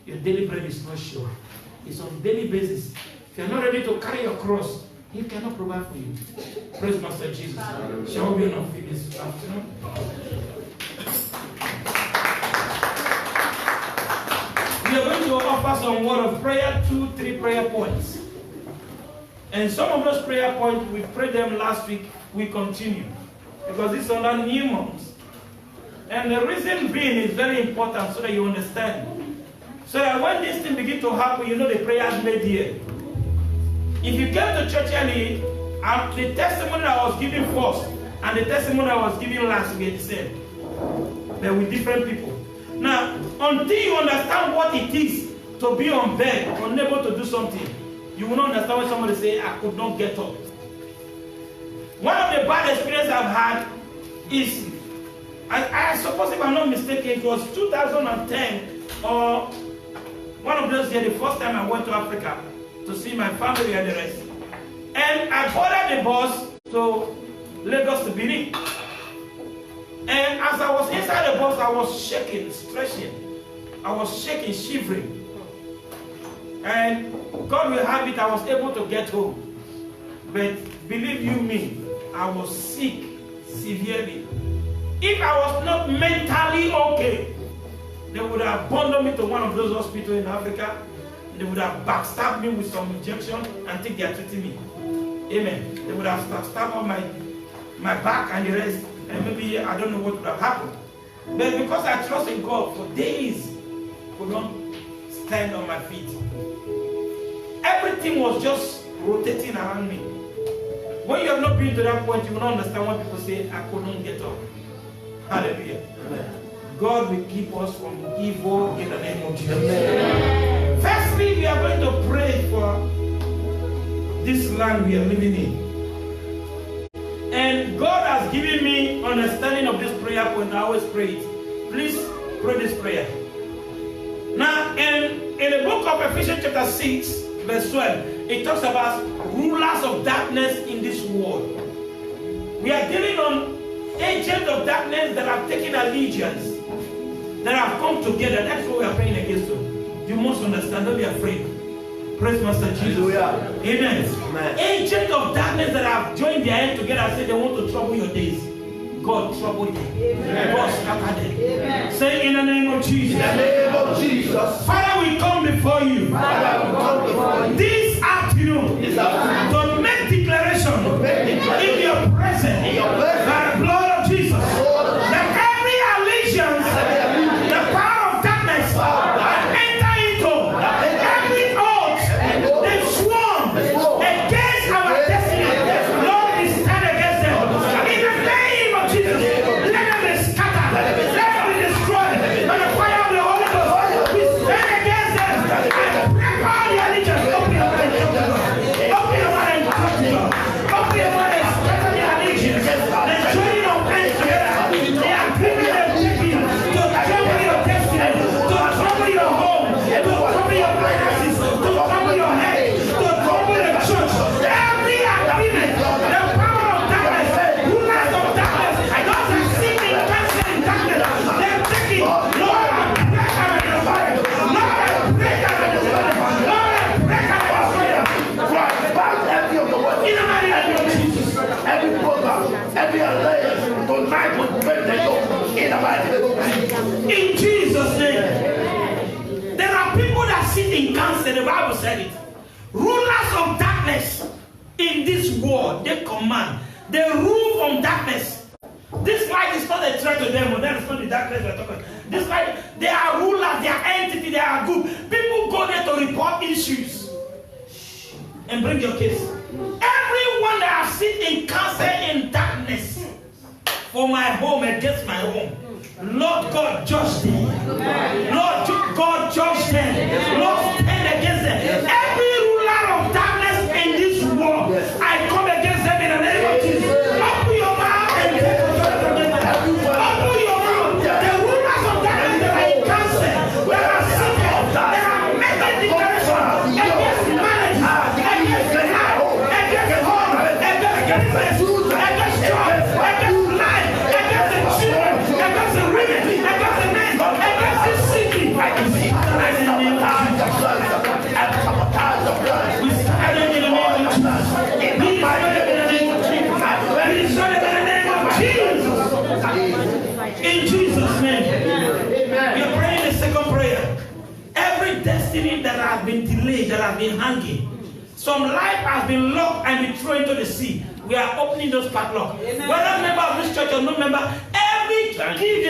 your daily bread is not sure. It's on a daily basis. If you're not ready to carry your cross, He cannot provide for you. Praise Master Jesus. Shall we be on our feet this afternoon? We are going to offer some word of prayer, 2-3 prayer points. And some of those prayer points, we prayed them last week, we continue. Because this is under new months. And the reason being is very important so that you understand. So that when this thing begins to happen, you know the prayers made here. If you came to church early, the testimony that I was giving first and the testimony I was giving last were the same. They're with different people. Now, until you understand what it is to be on bed, unable to do something, you will not understand when somebody say, I could not get up. One of the bad experiences I've had is, I suppose if I'm not mistaken, it was 2010 or one of those years, the first time I went to Africa to see my family and the rest. And I boarded the bus to Lagos to Benin. And as I was inside the bus, I was shaking, stretching. I was shaking, shivering. And God will have it, I was able to get home. But believe you me, I was sick severely. If I was not mentally okay, they would have bundled me to one of those hospitals in Africa. They would have backstabbed me with some injection and think they are treating me. Amen. They would have stabbed on my back and the rest, and maybe I don't know what would have happened. But because I trust in God for days, I could not stand on my feet. Everything was just rotating around me. When you have not been to that point, you will not understand when people say, I could not get up. Hallelujah. Amen. God will keep us from evil in the name of Jesus. Amen. Firstly, we are going to pray for this land we are living in. And God has given me understanding of this prayer point. I always pray it. Please pray this prayer. Now, in the book of Ephesians chapter 6, verse 12, it talks about rulers of darkness in this world. We are dealing on agents of darkness that have taken allegiance, that have come together. That's what we are praying against them. You must understand, don't be afraid. Praise Master Jesus. Hallelujah. Amen. Amen. Agents of darkness that have joined their head together and said they want to trouble your days. God troubled them. God scattered them. Amen. Say in the name of Jesus. In the name of Jesus. Father, we come before you. Father, we come before you. This afternoon. To make declaration. In your presence. By the blood of Jesus. That every allegiance, the power of darkness, enter into every oath they've sworn against our destiny. Lord, we stand against them. In the name of Jesus, let them be scattered. Let them be destroyed by the fire of the Holy Ghost. We stand against them and break all the allegiance. Open your mind and talk to God. Open your mind and talk to God. Open your mind and scatter the allegiance. The joining of hands together. They are bringing them taking to trouble your destiny, to trouble your home, to trouble your finances, to trouble your head, to trouble the church. Every agreement, the power of darkness, rulers of darkness, those who sit in counsel in darkness, they're taking, Lord, I break out of your fire. Lord, I break out of your fire. Lord, I break out of your fire. In the mighty name of Jesus. Every program, every alliance, tonight will break the yoke in the mighty name of Jesus. In Jesus' name. There are people that sit in council, the Bible said it. Rulers of darkness in this world, they command. They rule from darkness. This light is not a threat to them, that is not the darkness we're talking about. This light, they are rulers, they are entity, they are good. People go there to report issues and bring your case. Everyone that has sit in council in darkness for my home against my home, Lord God, judge them. Lord God, judge them. Lord, stand against them. Every ruler of darkness in this world, I come against them in the name of Jesus. Open your mouth and take authority against them. Open your mouth. The rulers of darkness that are in council, that are seated, that are making declaration against marriage, against life, against home, against business, against job, against life, against the children, against the women, against the men, against the city. We stand in the name of Jesus. In Jesus' name. We are praying the second prayer. Every destiny that has been delayed, that has been hanging, some life has been locked and been thrown into the sea. We are opening those padlocks. Whether member of this church or no member, every key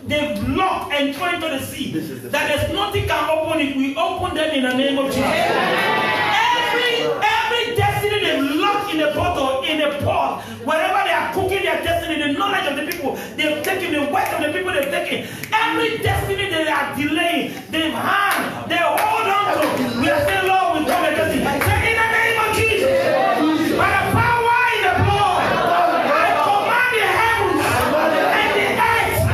they've locked and thrown into the sea, that there's nothing can open it. We open them in the name of Jesus. Every destiny they've locked in a bottle, in a pot, wherever they are cooking their destiny, the knowledge of the people they've taken, the wealth of the people they've taken, every destiny they are delaying, they've had, they hold on to. We are saying, Lord, we come against it. Say, in the name of Jesus, by the power in the blood, I command the heavens and the earth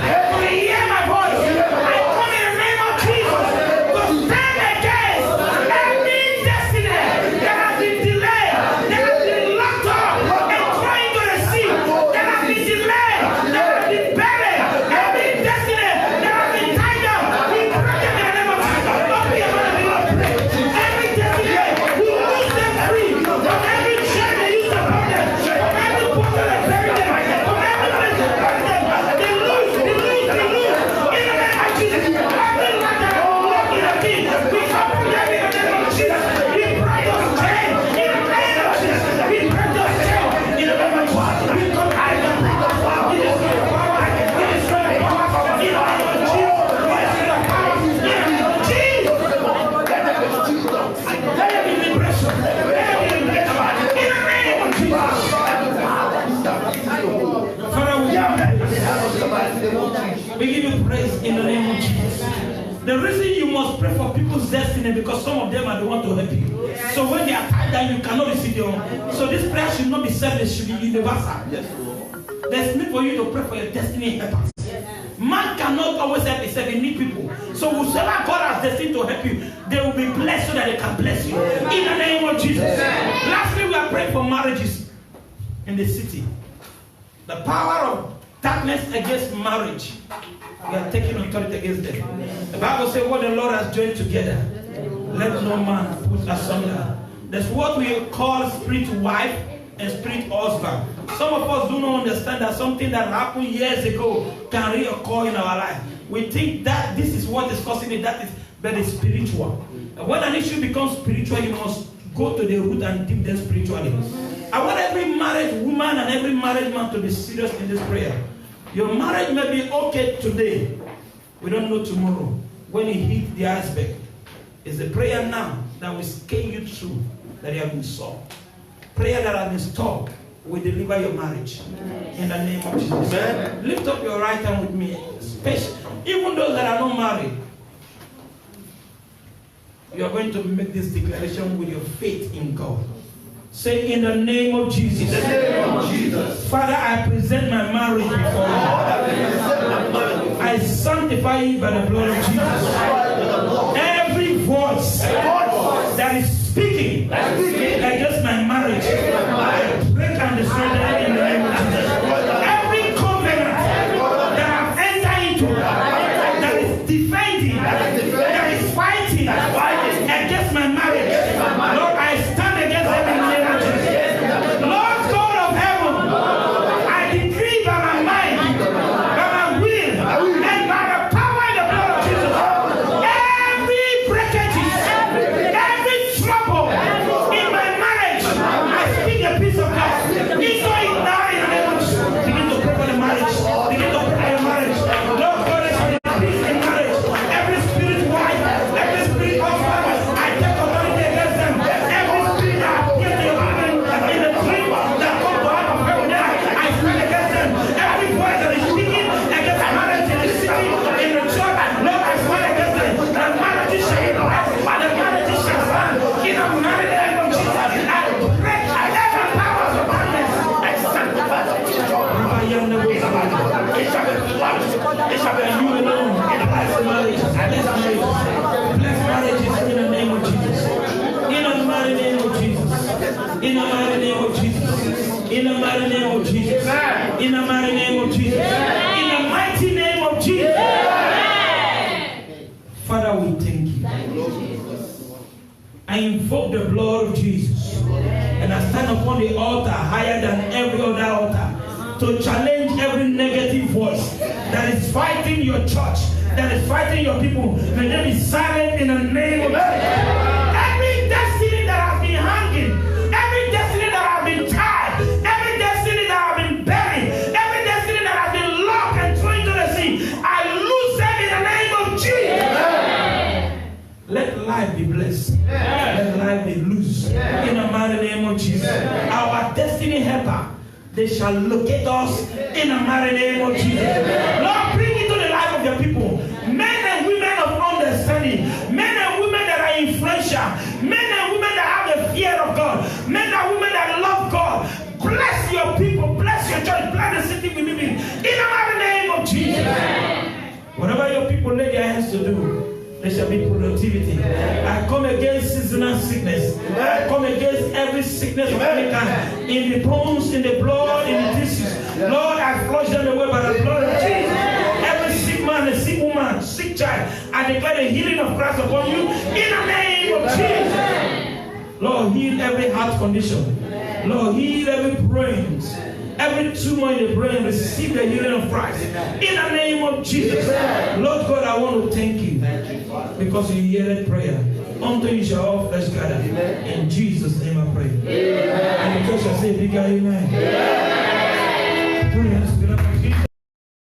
to hear my voice. I come in the name of Jesus to stand against every destiny that has been delayed, that has been locked up and thrown into the sea, that has been delayed, that has been buried, every destiny that has been tied up. We break them in the name of Jesus. Don't be afraid of The reason you must pray for people's destiny because some of them are the one to help you. Yes. So when they are tied down, you cannot receive your own. So this prayer should not be selfish, should be universal. Yes. There's need for you to pray for your destiny helpers. Yes. Man cannot always help himself, he needs people. So whosoever God has destined to help you, they will be blessed so that they can bless you. Yes. In the name of Jesus. Yes. Lastly, we are praying for marriages in the city. The power of darkness against marriage. We are taking authority against them. The Bible says what the Lord has joined together, let no man put asunder. That's what we call spirit wife and spirit husband. Some of us do not understand that something that happened years ago can reoccur in our life. We think that this is what is causing it, that is very spiritual. And when an issue becomes spiritual, you must go to the root and deep them spiritually. I want every married woman and every married man to be serious in this prayer. Your marriage may be okay today. We don't know tomorrow when it hits the iceberg. It's the prayer now that will scale you through that you have been solved. Prayer that has been stopped will deliver your marriage. In the name of Jesus. Amen. Lift up your right hand with me. Especially, even those that are not married. You are going to make this declaration with your faith in God. Say, in the name of Jesus. In the name of Jesus. Father, I present my marriage before you. I sanctify you by the blood of Jesus. Every voice that is speaking against my marriage, I break and destroy them in the name of Jesus. Every covenant that I've entered into, that is defending, that is fighting against my marriage, Lord, I stand against them in the name of Jesus. Lord God of heaven, I decree by my mind, by my will, and by the power and the blood of Jesus, every breakage, every trouble in my marriage, I speak a peace of God. It's so now in the name of Jesus. Begin to pray for the marriage. Begin to pray for your marriage. Lord God, I speak peace in marriage. Every spirit wife, every spirit husband, I take authority against them. Every spirit that appears to your husband in the dream that comes to out of heaven, I stand against them. Every voice that is speaking against marriage in the city, in the church, Lord, I stand against them. The marriage shall rise. The marriage shall stand. In the mighty name of Jesus, I break every powers of darkness. I sanctify the church. It shall be flourished. It shall be you alone. In the blessed marriage. Bless marriages in the name of Jesus. In the mighty name of Jesus. In the mighty name of Jesus. In the mighty name of Jesus. In the mighty name of Jesus. In the mighty name of Jesus. Father, we thank you. I invoke the blood of Jesus. And I stand upon the altar higher than every other altar to challenge every negative voice that is fighting your church, that is fighting your people. May they be silent in the name of Jesus. Every destiny that has been hanging, every destiny that has been tied, every destiny that has been buried, every destiny that has been locked and thrown into the sea, I loose them in the name of Jesus. Let life be blessed. Let life be loose. In the mighty name of Jesus. Our destiny helper, they shall locate us in the mighty name of Jesus. Lord, bring into the life of your people men and women of understanding, men and women that are influential, men and women that have the fear of God, men and women that love God. Bless your people, bless your church, bless the city we live in the mighty name of Jesus. Whatever your people lay their hands to do, there shall be productivity. I come against seasonal sickness. I come against every sickness of any kind, in the bones, in the blood, in the tissues. Lord, I flush them away by the blood of Jesus. Every sick man, a sick woman, sick child, I declare the healing of Christ upon you in the name of Jesus. Lord, heal every heart condition. Lord, heal every brain. Every tumor in the brain, receive the healing of Christ. In the name of Jesus. Lord God, I want to thank you because you hear that prayer. Unto you shall all flesh gather. In Jesus' name I pray. And the church shall say bigger amen.